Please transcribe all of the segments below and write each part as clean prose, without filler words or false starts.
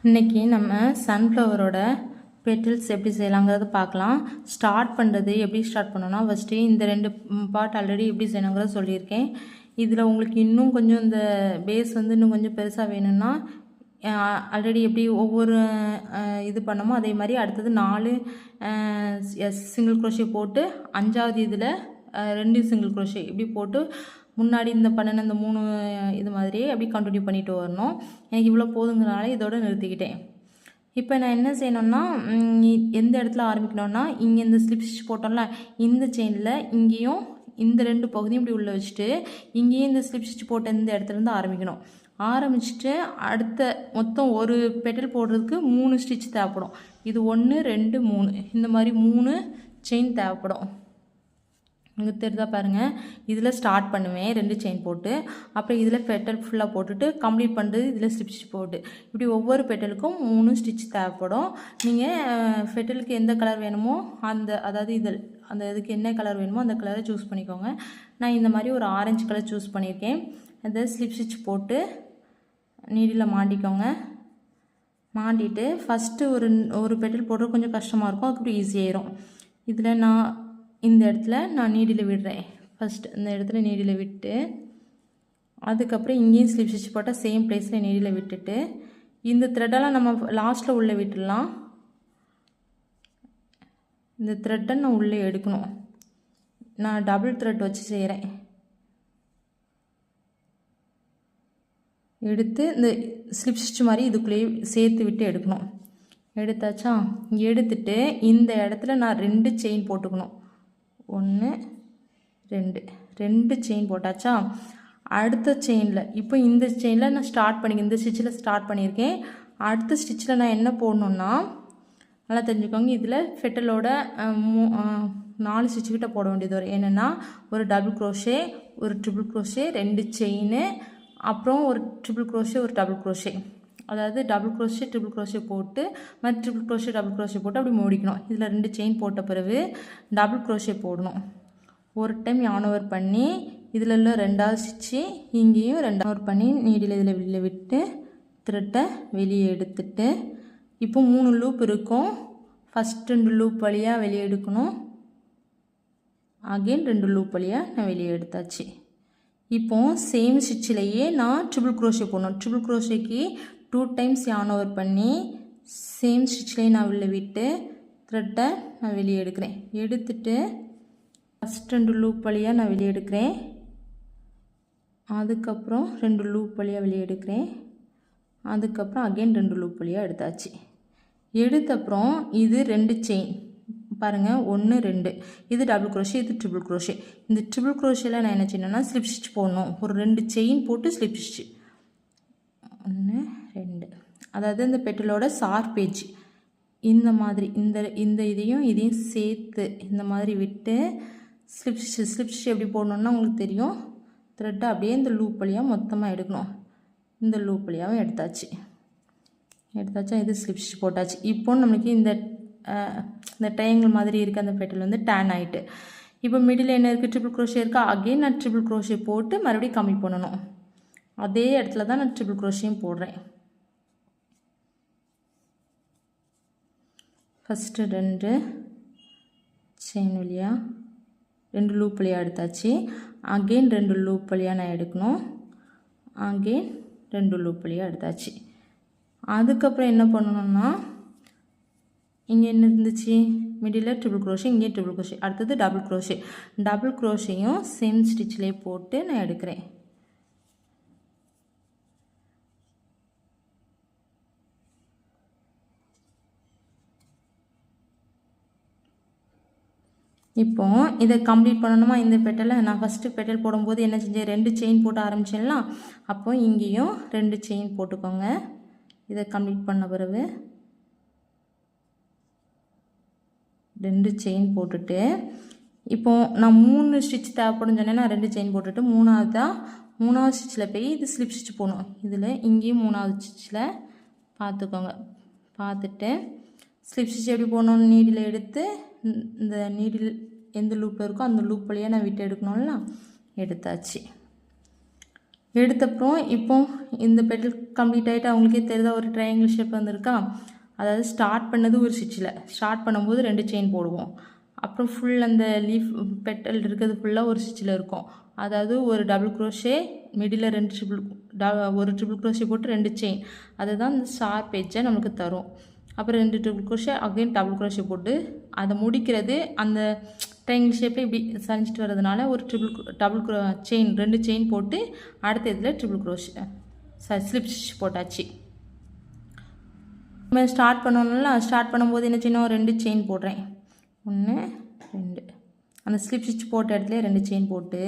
இன்றைக்கி நம்ம சன்ஃப்ளவரோட பெட்டல்ஸ் எப்படி செய்யலாங்கிறத பார்க்கலாம். ஸ்டார்ட் பண்ணுறது எப்படி ஸ்டார்ட் பண்ணோன்னா, ஃபஸ்ட்டு இந்த 2 பார்ட் ஆல்ரெடி எப்படி செய்யணுங்கிறத சொல்லியிருக்கேன். இதில் உங்களுக்கு இன்னும் கொஞ்சம் இந்த பேஸ் வந்து இன்னும் கொஞ்சம் பெருசாக வேணும்னா, ஆல்ரெடி எப்படி ஒவ்வொரு இது பண்ணமோ அதே மாதிரி அடுத்தது 4 சிங்கிள் குரோஷே போட்டு 5வது இதில் 2 சிங்கிள் குரோஷே இப்படி போட்டு முன்னாடி இந்த பண்ணின இந்த 3 இது மாதிரியே அப்படி கண்டினியூ பண்ணிட்டு வரணும். எனக்கு இவ்வளோ போதுங்கிறனால இதோட நிறுத்திக்கிட்டேன். இப்போ நான் என்ன செய்யணும்னா, எந்த இடத்துல ஆரம்பிக்கணும்னா, இங்கே இந்த ஸ்லிப் ஸ்டிச் போட்டோம்ல, இந்த செயினில் இங்கேயும் இந்த 2 பகுதியும் இப்படி உள்ளே வச்சுட்டு இங்கேயும் இந்த ஸ்லிப் ஸ்டிச் போட்ட இந்த இடத்துலேருந்து ஆரம்பிக்கணும். ஆரம்பிச்சுட்டு அடுத்த மொத்தம் ஒரு பெட்டல் போடுறதுக்கு 3 ஸ்டிச் தேவைப்படும். இது 1 2 3 இந்த மாதிரி 3 செயின் தேவைப்படும். இங்கே தெரியுதா பாருங்கள். இதில் ஸ்டார்ட் பண்ணுவேன் 2 செயின் போட்டு, அப்புறம் இதில் பெட்டல் ஃபுல்லாக போட்டுட்டு கம்ப்ளீட் பண்ணுறது இதில் ஸ்டிச் போட்டு, இப்படி ஒவ்வொரு பெட்டலுக்கும் 3 ஸ்டிச் தேவைப்படும். நீங்கள் பெட்டலுக்கு எந்த கலர் வேணுமோ அதாவது இதில் அந்த இதுக்கு என்ன கலர் வேணுமோ அந்த கலரை சூஸ் பண்ணிக்கோங்க. நான் இந்த மாதிரி ஒரு ஆரஞ்சு கலர் சூஸ் பண்ணியிருக்கேன். அதை ஸ்லிப் ஸ்டிச் போட்டு நீடில் மாட்டிக்கோங்க. மாட்டிட்டு ஃபஸ்ட்டு ஒரு பெட்டல் போடுறது கொஞ்சம் கஷ்டமாக இருக்கும், அதுக்கப்புறம் ஈஸியாயிரும். இதில் இந்த இடத்துல நான் நீடில் விடுறேன். ஃபஸ்ட்டு இந்த இடத்துல நீடில் விட்டு, அதுக்கப்புறம் இங்கேயும் ஸ்லிப் ஸ்டிச் போட்டால் சேம் ப்ளேஸில் நீடில் விட்டுட்டு, இந்த த்ரெட்டெல்லாம் நம்ம லாஸ்ட்டில் உள்ளே விட்டுடலாம். இந்த த்ரெட்டை நான் உள்ளே எடுக்கணும். நான் டபுள் த்ரெட் வச்சு செய்கிறேன். எடுத்து இந்த ஸ்லிப் ஸ்டிச் மாதிரி இதுக்குள்ளேயே சேர்த்து விட்டு எடுக்கணும். எடுத்தாச்சா? எடுத்துட்டு இந்த இடத்துல நான் 2 செயின் போட்டுக்கணும். 1 2 செயின் போட்டாச்சா? அடுத்த செயினில் இப்போ இந்த செயினில் நான் இந்த ஸ்டிச்சில் ஸ்டார்ட் பண்ணியிருக்கேன். அடுத்த ஸ்டிச்சில் நான் என்ன போடணுன்னா, நல்லா தெரிஞ்சுக்கோங்க, இதில் ஃபெட்டலோட 4 ஸ்டிச்சுக்கிட்ட போட வேண்டியது வரும். என்னென்னா, ஒரு டபுள் குரோஷே, ஒரு ட்ரிபிள் குரோஷே, 2 செயின், அப்புறம் ஒரு ட்ரிபிள் குரோஷே, ஒரு டபுள் குரோஷே. அதாவது டபுள் குரோஷே ட்ரிபிள் குரோஷே போட்டு மற்ற ட்ரிபிள் குரோஷே டபுள் குரோஷே போட்டு அப்படி மூடிக்கணும். இதில் 2 செயின் போட்ட பிறகு டபுள் குரோஷே போடணும். ஒரு டைம் யான் ஓவர் பண்ணி இதில் உள்ள 2வது ஸ்டிச்சு இங்கேயும் 2 ஓவர் பண்ணி நீடில் இதில் வெளியே விட்டு த்ரெட்டை வெளியே எடுத்துட்டு, இப்போ 3 லூப் இருக்கும். ஃபஸ்ட் 2 லூப் வழியாக வெளியே எடுக்கணும். அகெயின் 2 லூப் வழியாக நான் வெளியே எடுத்தாச்சு. இப்போ சேம் ஸ்டிச்சிலேயே நான் ட்ரிபிள் குரோஷே போடணும். ட்ரிபிள் குரோஷேக்கு 2 டைம்ஸ் யான் ஓவர் பண்ணி சேம் ஸ்டிச்சிலே நான் உள்ளே விட்டு த்ரெட்டை நான் வெளியே எடுக்கிறேன். எடுத்துட்டு ஃபஸ்ட் 2 லூப் வழியாக நான் வெளியே எடுக்கிறேன். அதுக்கப்புறம் 2 லூப் வழியாக வெளியே எடுக்கிறேன். அதுக்கப்புறம் அகெயின் 2 லூப் வழியாக எடுத்தாச்சு. எடுத்தப்புறம் இது 2 செயின் பாருங்கள், 1 2 இது டபுள் குரோஷே, இது ட்ரிபிள் குரோஷே. இந்த ட்ரிபிள் குரோஷேல நான் என்ன செய்யணும்னா ஸ்லிப் ஸ்டிச் போடணும். ஒரு 2 செயின் போட்டு ஸ்லிப் ஸ்டிச் 1 2, அதாவது இந்த பெட்டலோட ஷார்ப் எட்ஜ் இந்த மாதிரி இந்த இதையும் சேர்த்து இந்த மாதிரி விட்டு ஸ்லிப் ஸ்டிச் எப்படி போடணுன்னா உங்களுக்கு தெரியும். த்ரெட்டை அப்படியே இந்த லூப் வழியாக மொத்தமாக எடுக்கணும். இந்த லூப் வழியாகவும் எடுத்தாச்சா? இது ஸ்லிப் ஸ்டிச் போட்டாச்சு. இப்போ நம்மளுக்கு இந்த ட்ரையாங்கிள் மாதிரி இருக்க அந்த பெட்டல் வந்து டேன் ஆகிட்டு, இப்போ மிடில் என்ன இருக்குது, ட்ரிபிள் குரோஷே இருக்கா? அகெயின் நான் ட்ரிபிள் குரோஷே போட்டு மறுபடியும் கம்மி பண்ணணும். அதே இடத்துல தான் நான் ட்ரிபிள் குரோஷேயும் போடுறேன். ஃபஸ்ட்டு 2 செயின் வழியாக 2 லூப் வழியாக எடுத்தாச்சு. அகெயின் 2 லூப் வழியாக நான் எடுக்கணும். அகெயின் 2 லூப் வழியாக எடுத்தாச்சு. அதுக்கப்புறம் என்ன பண்ணணும்னா, இங்கே என்ன இருந்துச்சு, மிடில் ட்ரிபிள் குரோஷே, இங்கே ட்ரிபிள் குரோஷே, அடுத்தது டபுள் குரோஷே. டபுள் குரோஷேயும் சேம் ஸ்டிச்சிலே போட்டு நான் எடுக்கிறேன். இப்போ இதை கம்ப்ளீட் பண்ணணுமா? இந்த பெட்டலை நான் ஃபஸ்ட்டு பெட்டல் போடும்போது என்ன செஞ்சேன், 2 செயின் போட்டு ஆரம்பிச்சேன்னா, அப்போ இங்கேயும் 2 செயின் போட்டுக்கோங்க. இதை கம்ப்ளீட் பண்ண பிறகு 2 செயின் போட்டுட்டு, இப்போ நான் 3 ஸ்டிச் தேவைப்படும் சொன்னேன்னா 2 செயின் போட்டுட்டு 3வது ஸ்டிச்சில் போய் இது ஸ்லிப் ஸ்டிச் போடணும். இதில் இங்கேயும் 3வது ஸ்டிச்சில் பார்த்துக்கோங்க. பார்த்துட்டு ஸ்லிப் ஸ்டிச் எப்படி போடணும்னு நீடில் எடுத்து இந்த நீடில் எந்த லூப்பில் இருக்கோ அந்த லூப் வழியாக நான் விட்டு எடுக்கணும்ல, எடுத்தாச்சு. எடுத்தப்புறம் இப்போ இந்த பெட்டல் கம்ப்ளீட் ஆகிட்டு அவங்களுக்கே தெரியுதா ஒரு ட்ரையாங்கிள் ஷேப் வந்திருக்கா. அதாவது ஸ்டார்ட் பண்ணது ஒரு ஸ்டிச்சில், ஸ்டார்ட் பண்ணும்போது 2 செயின் போடுவோம். அப்புறம் ஃபுல் அந்த லீஃப் பெட்டல் இருக்கிறது ஃபுல்லாக ஒரு ஸ்டிச்சில் இருக்கும். அதாவது ஒரு டபுள் க்ரோஷே, மிடில் 2 ஒரு ட்ரிபிள் க்ரோஷே போட்டு 2 செயின், அதுதான் இந்த ஷார்ப் எட்ஜை நமக்கு தரும். அப்புறம் 2 triple crochet, again double crochet போட்டு அதை முடிக்கிறது அந்த ட்ரையாங்கிள் ஷேப்பில் இப்படி சரிஞ்சிட்டு வர்றதுனால ஒரு டபுள் செயின் 2 செயின் போட்டு அடுத்த இதில் ட்ரிபிள் க்ரோஷே ஸ்லிப் ஸ்டிச் போட்டாச்சு. நம்ம ஸ்டார்ட் பண்ணணும்ல, ஸ்டார்ட் பண்ணும்போது என்ன செய்யணும், 2 செயின் போடுறேன். 1 2 அந்த ஸ்லிப் ஸ்டிச் போட்ட இடத்துல 2 செயின் போட்டு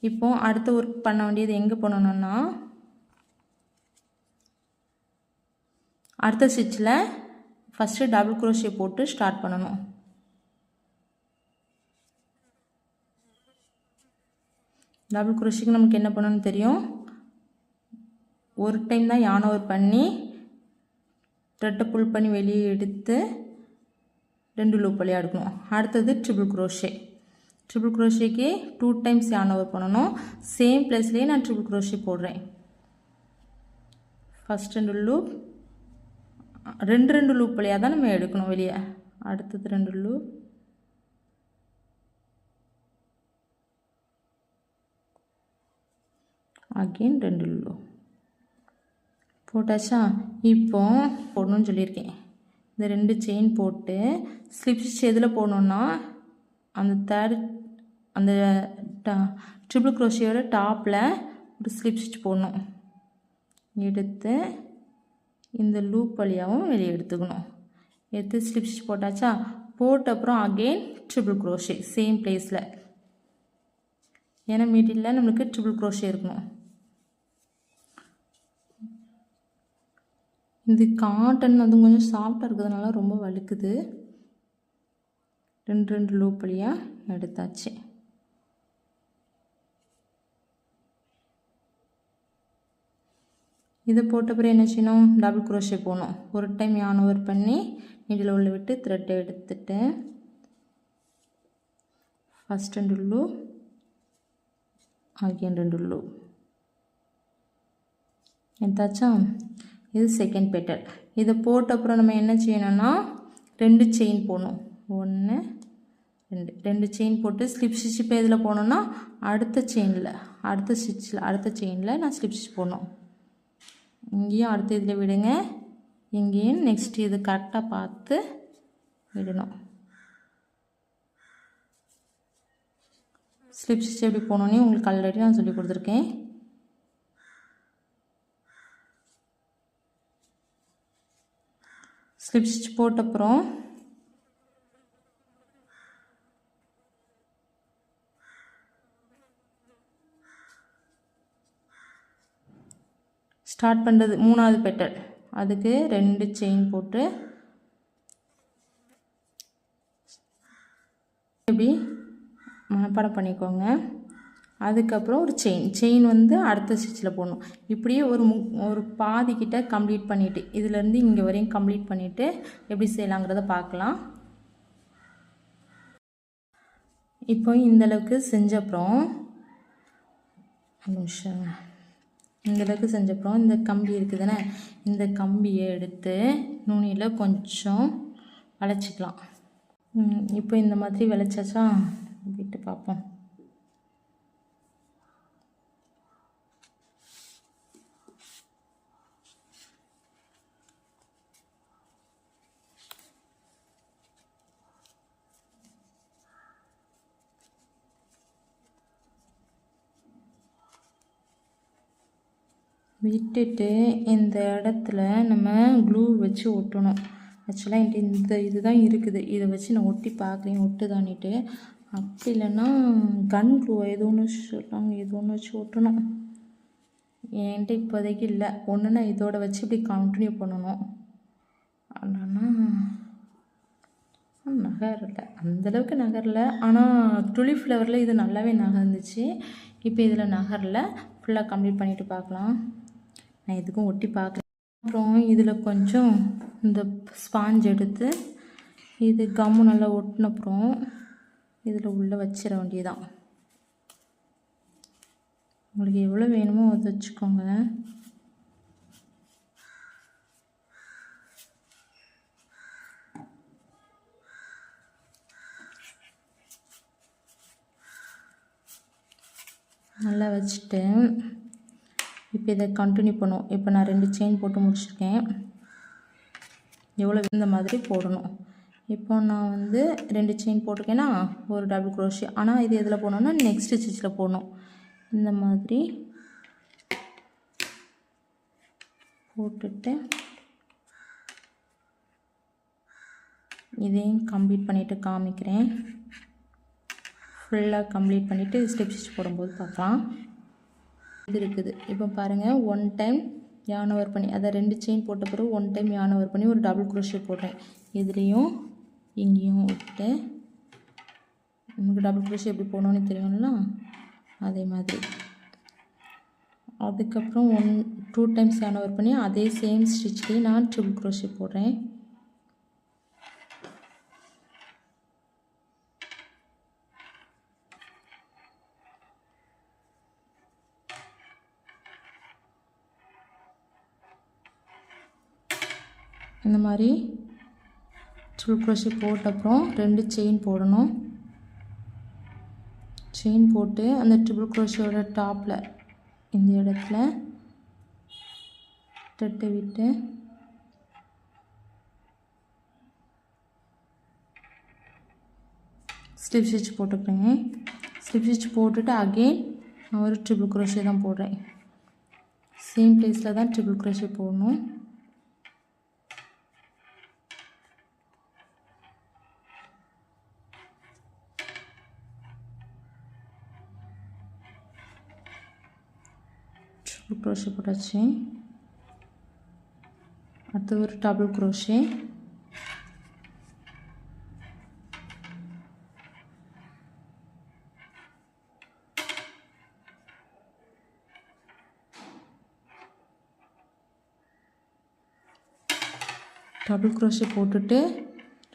இப்போ அடுத்த ஒர்க் பண்ண வேண்டியது எங்கே பண்ணணும்னா அடுத்த ஸ்டிச்சில் ஃபஸ்ட்டு டபுள் க்ரோஷே போட்டு ஸ்டார்ட் பண்ணணும். டபுள் க்ரோஷேக்கு நமக்கு என்ன பண்ணணும்னு தெரியும். ஒரு டைம் தான் yarn over பண்ணி த்ரெட்டை புல் பண்ணி வெளியே எடுத்து 2 லூப் வழியாக எடுக்கணும். அடுத்தது ட்ரிபிள் க்ரோஷே. ட்ரிபிள் க்ரோஷேக்கு 2 டைம்ஸ் yarn over பண்ணணும். சேம் பிளேஸ்லேயே நான் ட்ரிபிள் க்ரோஷே போடுறேன். ஃபஸ்ட் 2 லூப், 2 லூப் வழியாக தான் நம்ம எடுக்கணும் வெளியே. அடுத்தது 2 லூப், அகெயின் 2 லூப் போட்டாச்சா. இப்போ போடணும்னு சொல்லியிருக்கேன். இந்த 2 செயின் போட்டு ஸ்லிப் ஸ்டிச் எதில் போடணுன்னா அந்த அந்த ட்ரிபிள் க்ரோஷியோட டாப்பில் ஒரு ஸ்லிப் ஸ்டிச் போடணும். எடுத்து இந்த லூப் வழியாகவும் வெளியே எடுத்துக்கணும். எடுத்து ஸ்லிப் ஸ்டிச் போட்டாச்சா. போட்ட அப்புறம் அகெயின் ட்ரிபிள் க்ரோஷே சேம் பிளேஸில். ஏன்னா மிடில் நம்மளுக்கு ட்ரிபிள் க்ரோஷே இருக்கணும். இது காட்டன் அதுவும் கொஞ்சம் சாஃப்டாக இருக்கிறதுனால ரொம்ப வலிக்குது. 2 லூப் வழியாக எடுத்தாச்சு. இதை போட்ட பிறகு என்ன செய்யணும், டபுள் க்ரோஷே போகணும். ஒரு டைம் yarn over பண்ணி நீடில் உள்ள விட்டு த்ரெட்டை எடுத்துட்டு ஃபஸ்ட் 2 லூப், அகெயின் 2 லூப் எடுத்தாச்சா. இது செகண்ட் பெட்டல். இதை போட்ட அப்புறம் நம்ம என்ன செய்யணும்னா 2 செயின் போடணும். 1 2 செயின் போட்டு ஸ்லிப் ஸ்டிச் இப்போ இதில் போனோன்னா அடுத்த செயினில் அடுத்த செயினில் நான் ஸ்லிப் ஸ்டிச் போடணும். இங்கேயும் அடுத்த இதில் விடுங்க, இங்கேயும் நெக்ஸ்ட் இது கரெக்டாக பார்த்து விடணும். ஸ்லிப் ஸ்டிச் எப்படி போகணுன்னே உங்களுக்கு ஆல்ரெடி நான் சொல்லி கொடுத்துருக்கேன். ஸ்லிப் ஸ்டிச் போட்டப்புறம் ஸ்டார்ட் பண்ணுறது 3வது பெட்டல், அதுக்கு 2 செயின் போட்டு எப்படி மனப்பாடம் பண்ணிக்கோங்க. அதுக்கப்புறம் ஒரு செயின் வந்து அடுத்த ஸ்டிச்சில் போடணும். இப்படியே ஒரு பாதிக்கிட்ட கம்ப்ளீட் பண்ணிவிட்டு இதிலேருந்து இங்கே வரையும் கம்ப்ளீட் பண்ணிவிட்டு எப்படி செய்யலாங்கிறத பார்க்கலாம். இப்போ இந்தளவுக்கு செஞ்சப்புறம் இந்தளவுக்கு செஞ்சப்புறம் இந்த கம்பி இருக்குதுன்னு, இந்த கம்பியை எடுத்து நுனியில் கொஞ்சம் வளைச்சிக்கலாம். இப்போ இந்த மாதிரி வளைச்சாச்சா, விட்டு பார்ப்போம். விட்டுட்டு இந்த இடத்துல நம்ம க்ளூ வச்சு ஒட்டணும். ஆக்சுவலாக என்கிட்ட இந்த இதுதான் இருக்குது, இதை வச்சு நான் ஒட்டி பார்க்குறேன் ஒட்டுதானிட்டு. அப்படி இல்லைன்னா கன் க்ளூ ஏதோ ஒன்று சொல்கிறாங்க, ஏதோ ஒன்று வச்சு ஒட்டணும். என்கிட்ட இப்போதைக்கு இல்லை. ஒன்று நான் இதோட வச்சு இப்படி கண்டினியூ பண்ணணும். ஆனால் நகரலை, அந்தளவுக்கு நகரலை. ஆனால் துளி ஃப்ளவரில் இது நல்லாவே நகர்ந்துச்சு. இப்போ இதில் நகரில் ஃபுல்லாக கம்ப்ளீட் பண்ணிவிட்டு பார்க்கலாம். நான் எதுக்கும் ஒட்டி பார்க்குறேன். அப்புறம் இதில் கொஞ்சம் இந்த ஸ்பாஞ்ச் எடுத்து இது கம்மு நல்லா ஒட்டினப்புறம் இதில் உள்ளே வச்சிட வேண்டியதான். உங்களுக்கு எவ்வளோ வேணுமோ அதை வச்சுக்கோங்க. நல்லா வச்சுட்டு இப்போ இதை கண்டினியூ பண்ணும். இப்போ நான் 2 செயின் போட்டு முடிச்சிருக்கேன். எவ்வளோ இந்த மாதிரி போடணும். இப்போ நான் வந்து 2 செயின் போட்டிருக்கேன்னா ஒரு டபுள் க்ரோஷே. ஆனால் இது எதில் போடணும்னா நெக்ஸ்ட் ஸ்டிச்சில் போடணும். இந்த மாதிரி போட்டுட்டு இதையும் கம்ப்ளீட் பண்ணிவிட்டு காமிக்கிறேன். ஃபுல்லாக கம்ப்ளீட் பண்ணிவிட்டு ஸ்டெப் ஸ்டிச் போடும்போது பார்க்கலாம். இது இருக்குது. இப்போ பாருங்கள், 1 டைம் yarn over பண்ணி அதை 2 செயின் போட்ட பிறகு 1 டைம் yarn over பண்ணி ஒரு டபுள் க்ரோஷே போடுறேன். இதுலேயும் இங்கேயும் விட்டு நமக்கு டபுள் க்ரோஷே எப்படி போடணும்னு தெரியும்ல, அதே மாதிரி. அதுக்கப்புறம் 2 டைம்ஸ் yarn over பண்ணி அதே சேம் ஸ்டிச்லேயே நான் ட்ரிபிள் க்ரோஷே போடுறேன். இந்த மாதிரி ட்ரிபிள் க்ரோஷே போட்ட அப்புறம் 2 செயின் போடணும். செயின் போட்டு அந்த ட்ரிபிள் க்ரோஷேயோட டாப்பில் இந்த இடத்துல த்ரெட்டை விட்டு ஸ்லிப் ஸ்டிச் போட்டுக்கிறேங்க. ஸ்லிப் ஸ்டிச் போட்டுட்டு அகெயின் நான் ஒரு ட்ரிபிள் க்ரோஷே தான் போடுறேன். சேம் பிளேஸில் தான் ட்ரிபிள் க்ரோஷே போடணும். க்ரோஷே போட்டாச்சு. அடுத்து ஒரு டபுள் க்ரோஷே. டபுள் க்ரோஷே போட்டுட்டு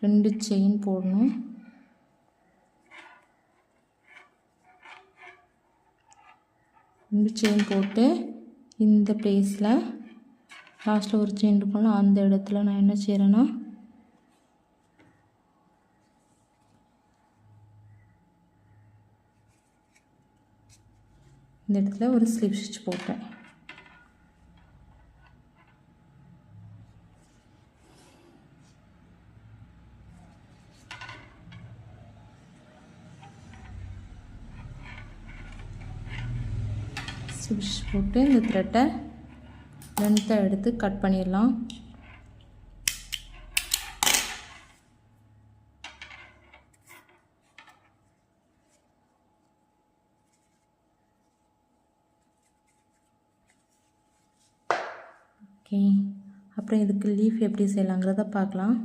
2 செயின் போடணும். செயின் போட்டு இந்த பிளேஸில் லாஸ்ட்டில் ஒரு செயின் இருக்கும்ல, அந்த இடத்துல நான் என்ன செய்கிறேன்னா இந்த இடத்துல ஒரு ஸ்லிப் ஸ்டிச் போட்டேன். ஸ்டிச் போட்டு இந்த த்ரெட்டை லென்த்தை எடுத்து கட் பண்ணிடலாம். ஓகே, அப்புறம் இதுக்கு லீஃப் எப்படி செய்யலாங்கிறத பார்க்கலாம்.